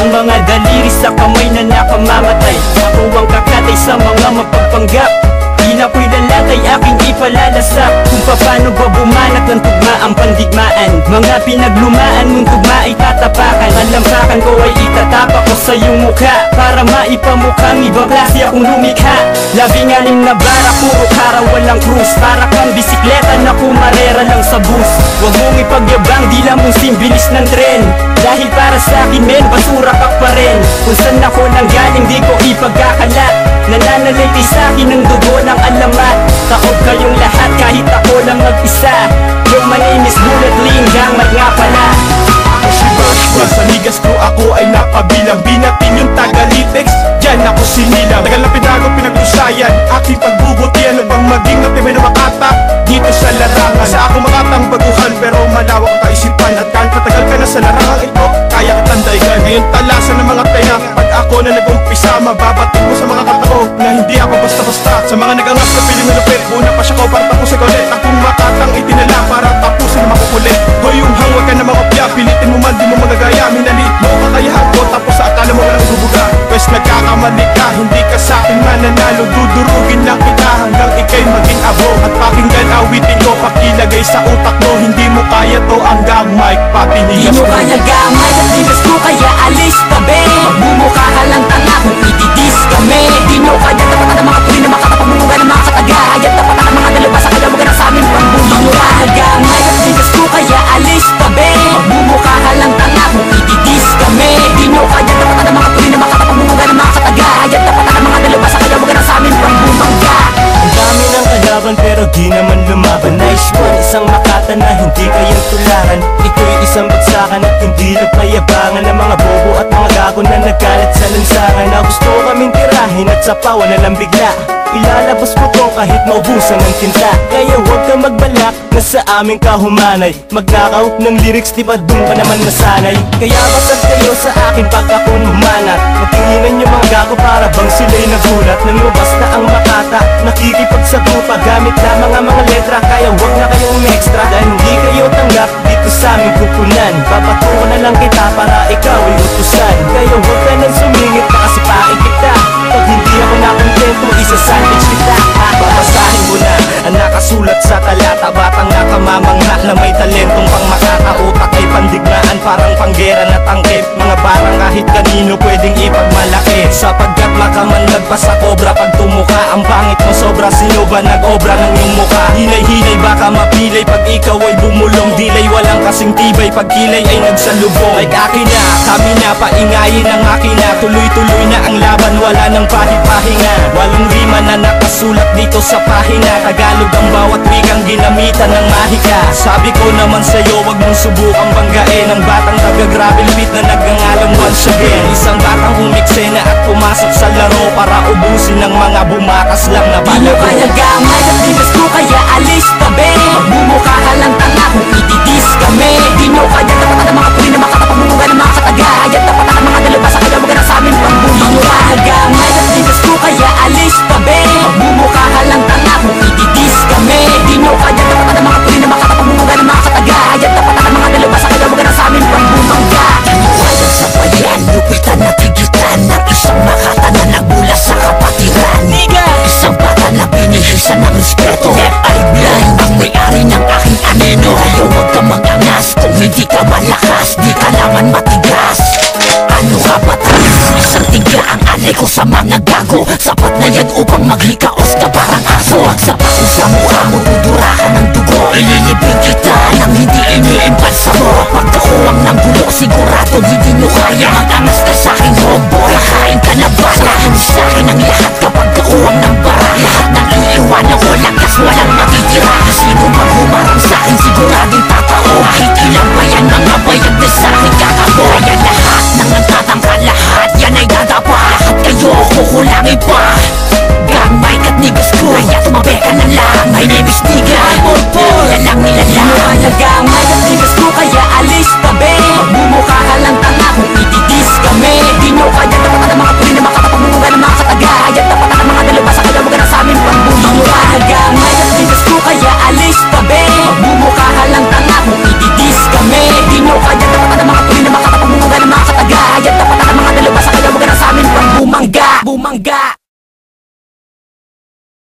Ang mga daliri sa kamay na nakamamatay. Ako ang kakatay sa mga mapagpanggap. Di na ko'y lalatay, aking ipalalasak kung paano ba bumanat ng tugma ang pandigmaan. Mga pinaglumaan mong tugma ay tatapakan. Ang lampakan ko ay itatapak ko sa iyong mukha, para maipamukhang ibang klase akong lumikha. 16 na bara, puro karaw, walang krus. Para kang bisikleta na kumarera lang sa bus. Huwag mong ipagyabang, di lang mong simbilis ng tren. Dahil para sa akin men, basura ka pa rin. Kung saan ako nanggaling, di ko ipagkakalat. Nananaliti sa akin ng dugo ng alamat. Taob kayong lahat kahit ako lang mag-isa. Yung my name is Bullet Ling, Gangmat nga pala. Ako si Bashman, sa ligas ko ako ay napabilang. Binatin yung Tagalitex, dyan ako sinilang. Tagal na pinaglusayan, aking pagbubutihan upang maging natimay na makata dito sa larangan. Sa ako makatang baguhan, pero malawak ang kaisipan. At kahit patagal ka na sa larangan ito, kaya kitang daigan. Ngayon talasan ng mga tenga, pag ako na nag-umpisa, mababatik mo sa mga katao na hindi ako basta-basta. Sa mga nag-angas na piling malupit, una pa siya ko para tapusin ko ulit. Akong makatang itinala para tapusin makukulit. Hoy yung hangwag ka na mga opya, pilitin mo man di mo magagaya. Minaliit mo kakayahan ko, tapos sa akala mo walang bubuga. Pwes nagkakamali ka, hindi ka sa akin mananalo. Dudurugin lang kita hanggang ikay maging abo. At pakinggan awitin ko, pakilagay sa utak mo. Hindi mo kaya to hanggang mic, papinigas Di mo ko. kaya gamay at dinas ko, kaya alis tabi. Magmumukha ka lang tanga kung ididis kami. Di mo kaya tapatan ang mga tuloy na makatapagmumuga ng mga kataga. Kaya tapatan ang mga dalabasa, kaya mo ka na sa amin pambuhay. Di mo kaya gamay at dinas ko, kaya alis tabi. Magmumukha ka lang tanga kung ididis kami. Di mo kaya tapatan ang mga tuloy na makatapagmumuga ng mga kataga. Kaya tapatan ang mga dalabasa, kaya mo ka na sa amin pambumangga. Ang dami ng kalaban pero di naman lumaban. Nice one, isang makata na hindi kayang tularan. Ito'y isang bagsakan at hindi nagpayabangan ng mga bobo at mga gago na nagkalat sa lansangan. Na gusto kaming tirahin at sa pawa na lang bigla. Ilalabas mo to kahit maubusan ng tinta. Kaya huwag ka magbalak na sa aming kahumanay. Magnakaw ng lyrics, di ba dun ka naman nasanay? Kaya basag kayo sa akin pag ako numanat. Matinginan yung mga gago para bang sila'y nagulat. Nang lumabas na ang makata, nakikipagsagupa gamit lamang ang mga letra. Kaya huwag na kayong extra, dahil hindi kayo tanggap dito sa aming kupunan. Papatungo na lang kita para ikaw ay utusan. Kaya huwag ka nang sumingit na kasi pain kita. Pag hindi ako nakontento, isa-sandwich kita. Babasahin mo na ang nakasulat sa talata. Batang nakamamangha na may talentong pang makata. Utak ay pandigmaan, parang panggera na tangkip. Mga barang kahit kanino pwedeng ipagmalaki. Sapagkat makamanlag pa sa kobra pag tumuka. Ang pangit mo sobra, sino ba nag-obra ng iyong mukha? Hinay-hinay baka mapilay pag ikaw ay bumulong. Dilay walang kasing tibay pag kilay ay nagsalubong. Like akin na, kami na, paingayin ang akin na. Tuloy-tuloy na ang laban, wala nang pahit-pahinga. Walong rima na nakasulat dito sa pahina. Tagalog ang bawat wikang ginamitan ng mahika. Sabi ko naman sa'yo, wag mong subukang banggain ang batang taga-gravel beat na nagngangalang once again. Isang batang umiksena at pumasok sa laro para ubusin ng mga bumakas lang na balago. Di mo kaya gamay at dinas ko, kaya alis tabi. Magmumukha ka lang tanga kung ididis kami. Di mo kaya tapatan ang mga tuloy na makatapagmumuga ng mga kataga. Kaya tapatan ang mga dalabasa, kaya mo ka na sa amin pambuhay. Di mo kaya gamay at dinas ko, kaya alis tabi. Magmumukha ka lang tanga kung ididis kami. Di mo kaya tapatan ang mga tuloy na makatapagmumuga ng mga kataga. Kaya tapatan ang mga dalabasa, kaya mo ka na sa amin pambumangga. Di mo kaya sabayan, lupitan at higitan at isang makata na nagmula sa kapatiran. Isang bata na binihisan ng respeto. Ay blind ang may-ari ng aking anino. Kaya huwag ka mag-angas kung hindi ka malakas. Di ka naman matigas. Ano ka ba tayo? Isang tingga ang anay ko sa mga gago. Sapat na yan upang maglikaos ka parang aso. Magsapak ko sa mukha mo.